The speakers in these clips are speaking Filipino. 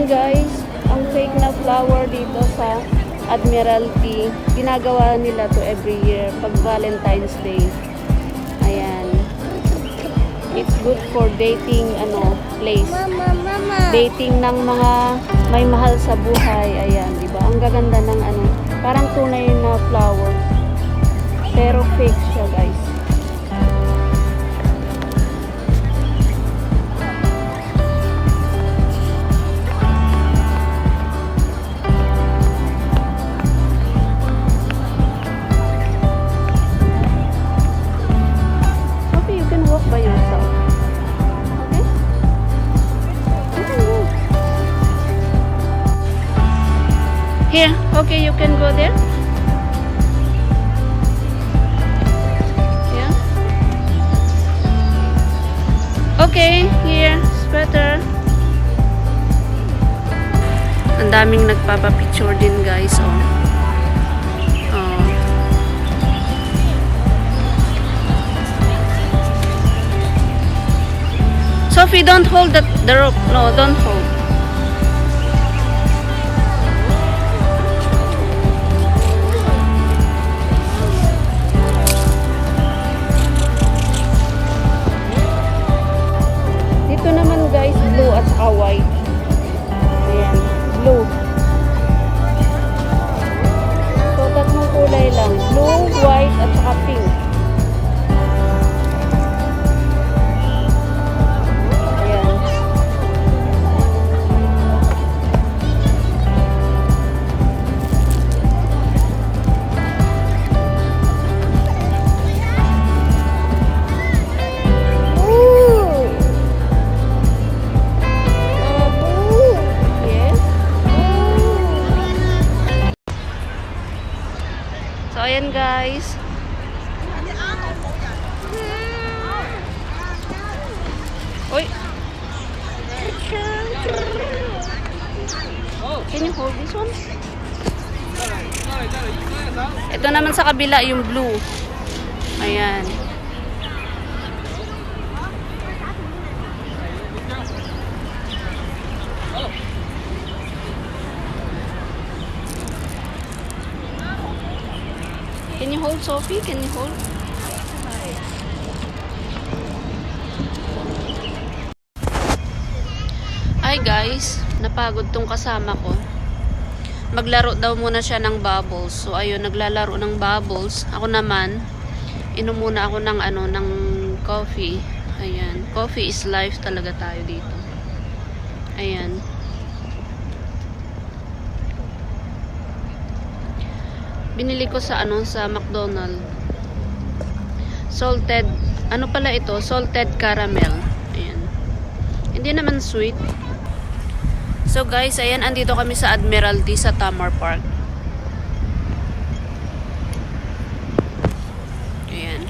yan guys, ang fake na flower dito sa Admiralty. Ginagawa nila to every year pag Valentine's Day. Ayan. It's good for dating place. Dating ng mga may mahal sa buhay. Ayan, di ba? Ang gaganda ng parang tunay na flower. Pero fake siya, guys. Okay, you can walk by yourself. Okay? You can go. Here, okay, you can go there. Okay, here, it's better. Ang daming nagpapapicture din guys, oh. Oh. Sophie, don't hold the rope. No, don't hold. Ito naman guys, blue at saka white. Ayan, blue. So, tatlong kulay lang. Blue, white, at saka pink. Ayan. So, ayan guys. Uy. Can you hold this one? Ito naman sa kabila yung blue. Ayan. Can you hold, Sophie? Can you hold? Hi guys, napagod tong kasama ko. Maglaro daw muna siya ng bubbles. So ayun, naglalaro ng bubbles. Ako naman, inom muna ako ng ng coffee. Ayan, coffee is life talaga tayo dito. Ayan. Binili ko sa sa McDonald's. Salted, pala ito? Salted caramel. Ayan. Hindi naman sweet. So guys, ayan, andito kami sa Admiralty sa Tamar Park. Ayan.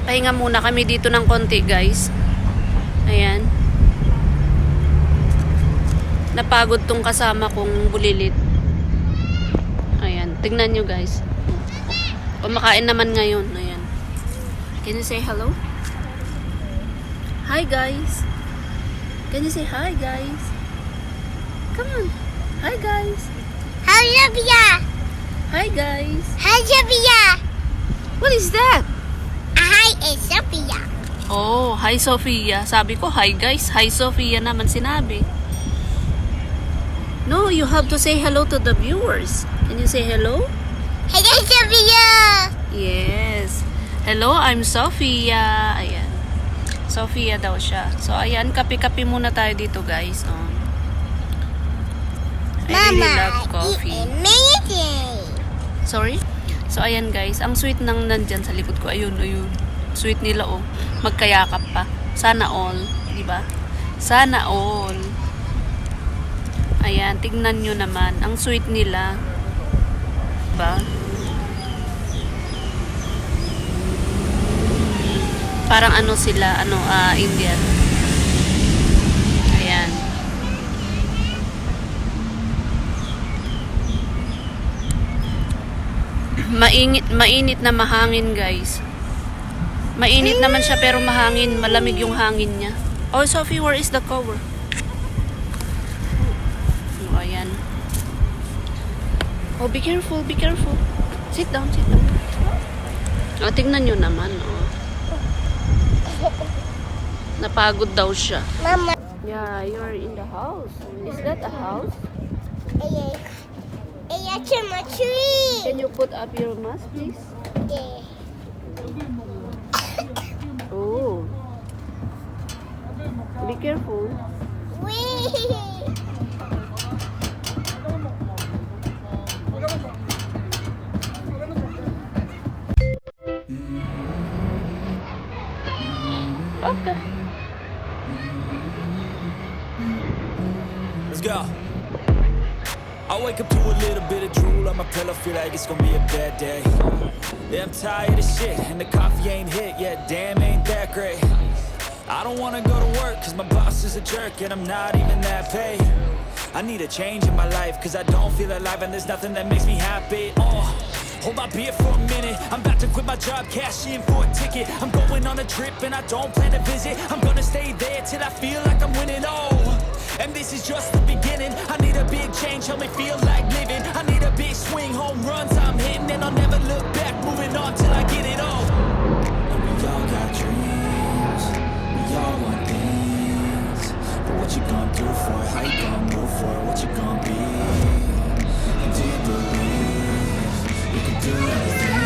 Pahinga muna kami dito ng konti, guys. Ayan. Napagod tong kasama kong bulilit. Ayan, tingnan nyo guys. Kumakain naman ngayon. Ayan. Can you say hello? Hi guys. Can you say hi guys? Come on. Hi guys. Hi, Sophia. Hi guys. Hi, Sophia. What is that? Hi, it's Sophia. Oh, hi Sophia. Sabi ko hi guys. Hi Sophia naman sinabi. No, you have to say hello to the viewers. Can you say hello? Hello, Sophia. Yes. Hello, I'm Sophia. Ayan. Sophia daw siya. So, ayan, kape-kape muna tayo dito, guys. Oh. I really love coffee. Amazing. Sorry? So, ayan, guys. Ang sweet nang nandyan sa likod ko. Ayun, ayun. Sweet nila, oh. Magkayakap pa. Sana all. Diba? Sana all. Ayan, tignan nyo naman. Ang sweet nila. Diba? Parang sila, Indian. Ayan. Mainit na mahangin, guys. Mainit naman siya pero mahangin. Malamig yung hangin niya. Oh, Sophie, where is the cover? Oh, ayan. Oh, be careful, be careful. Sit down, sit down. Oh, tingnan nyo naman, oh. Napagod daw siya. Mama. Yeah, you're in the house. Is that a house? Yeah. Yeah, to my tree. Can you put up your mask, please? Yeah. Oh. Be careful. Wee. Okay. Let's go. I wake up to a little bit of drool on my pillow, feel like it's gonna be a bad day. Yeah, I'm tired of shit, and the coffee ain't hit yet, damn, ain't that great. I don't wanna go to work, cause my boss is a jerk, and I'm not even that paid. I need a change in my life, cause I don't feel alive, and there's nothing that makes me happy. Hold my beer for a minute, I'm about to quit my job, cash in for a ticket. I'm going on a trip, and I don't plan to visit. I'm gonna stay there till I feel like I'm winning, and this is just the beginning. I need a big change, help me feel like living. I need a big swing, home runs I'm hitting, and I'll never look back, moving on till I get it all. And we all got dreams, we all want things, but what you gonna do for it? How you gonna move for it? What you gonna be? And do you believe you can do anything?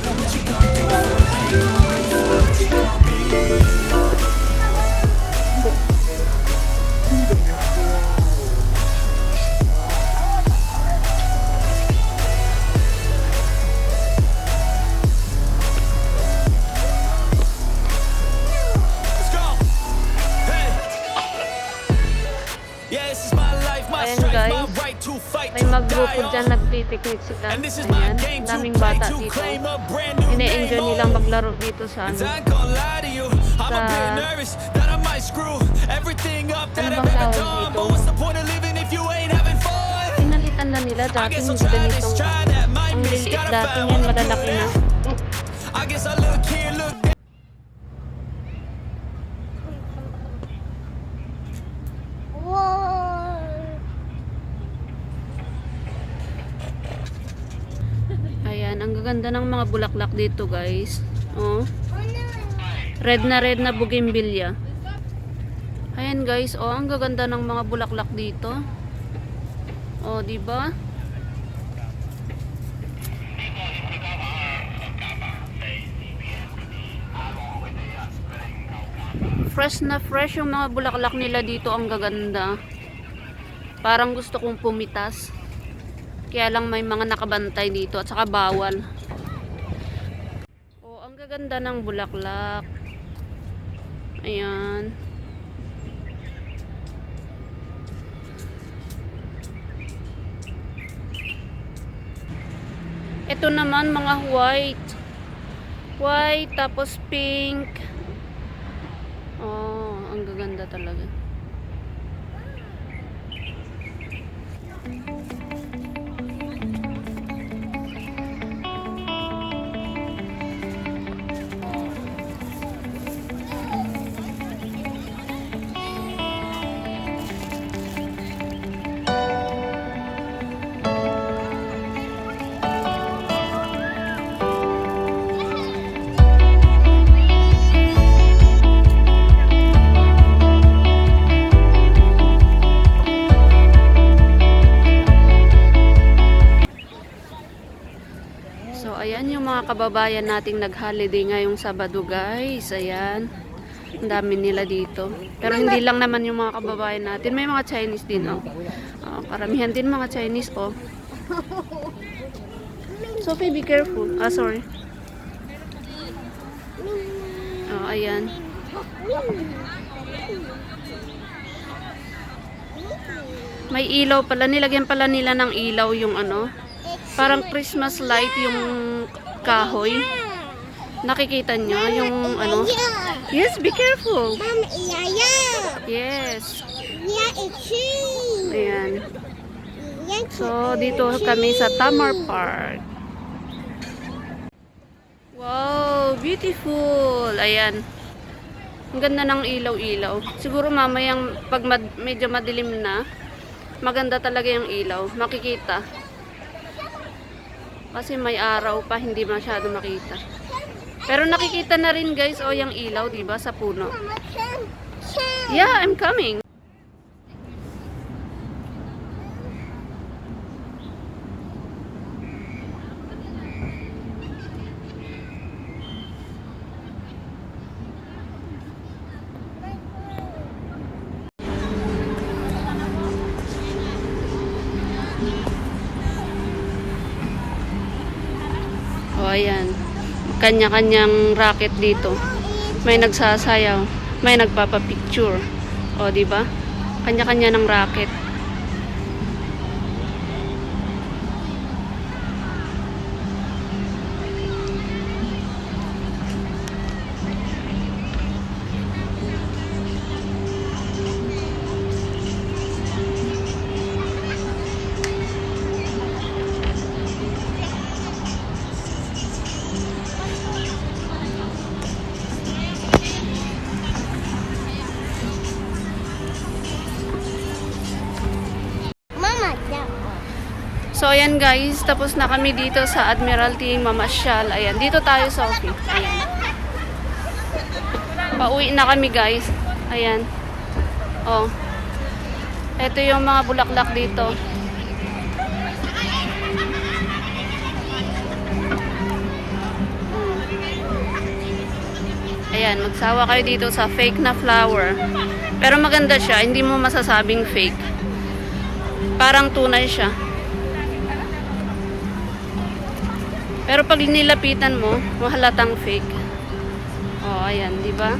But what you gonna do for it? How you gonna move for it? What you gonna be? May mag-grupo dyan, nagtitiknik sila. Ayan, daming bata dito. Ine-enjoy nilang maglaro dito sa ano. Sa... Ano bang tawag dito? Pinalitan na nila dati yung ganitong ang liliit dati yan, malalaki na. Ayan, ang gaganda ng mga bulaklak dito, guys. Oh. Red na bougainvillea. Ayan, guys. Oh, ang gaganda ng mga bulaklak dito. Oh, di ba? Fresh na fresh yung mga bulaklak nila dito. Ang gaganda. Parang gusto kong pumitas. Kaya lang may mga nakabantay dito at saka bawal. Oh, ang gaganda ng bulaklak. Ayan. Ito naman mga white. White tapos pink. Oh, ang gaganda talaga. So, ayan yung mga kababayan nating nag-holiday ngayong Sabado, guys. Ayan. Ang dami nila dito. Pero hindi lang naman yung mga kababayan natin. May mga Chinese din, oh. Karamihan din mga Chinese, oh. Sophie, be careful. Ah, sorry. Oh, ayan. May ilaw pala. Nilagyan pala nila ng ilaw yung ano. Parang Christmas light yung kahoy. Nakikita nyo yung ano. Yes, be careful. Mama, yeah. Yes. Yeah, it's true. Ayan. Yeah, So, dito kami sa Tamar Park. Wow, so beautiful. Ayan. Ang ganda ng ilaw-ilaw. Siguro mamayang pag medyo madilim na, maganda talaga yung ilaw. Makikita. Kasi may araw pa, hindi masyado makita. Pero nakikita na rin guys, o yung ilaw, diba, sa puno. Mama, Chan. Yeah, I'm coming. O, ayan. Kanya-kanyang racket dito. May nagsasayaw, may nagpapapicture. O, di ba? Kanya-kanya ng racket. Mama, that one. So, ayan guys, tapos na kami dito sa Admiralty mamasyal. Ayan, dito tayo sa office. Ayan. Pauwi na kami guys. Ayan. Oh. Ito yung mga bulaklak dito. Ayan, magsawa kayo dito sa fake na flower. Pero maganda siya, hindi mo masasabing fake. Parang tunay siya. Pero pag nilapitan mo, mahalatang fake. Oh, ayan, di ba?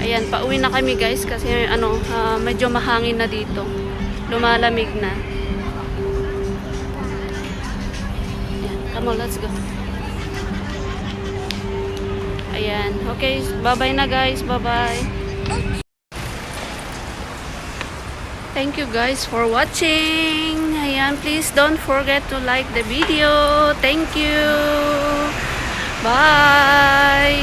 Ayan, pauwi na kami guys kasi medyo mahangin na dito. Lumalamig na. Ayan, come on, let's go. Ayan, okay, bye-bye na guys, bye-bye. Thank you guys for watching. Ayan, please don't forget to like the video. Thank you. Bye.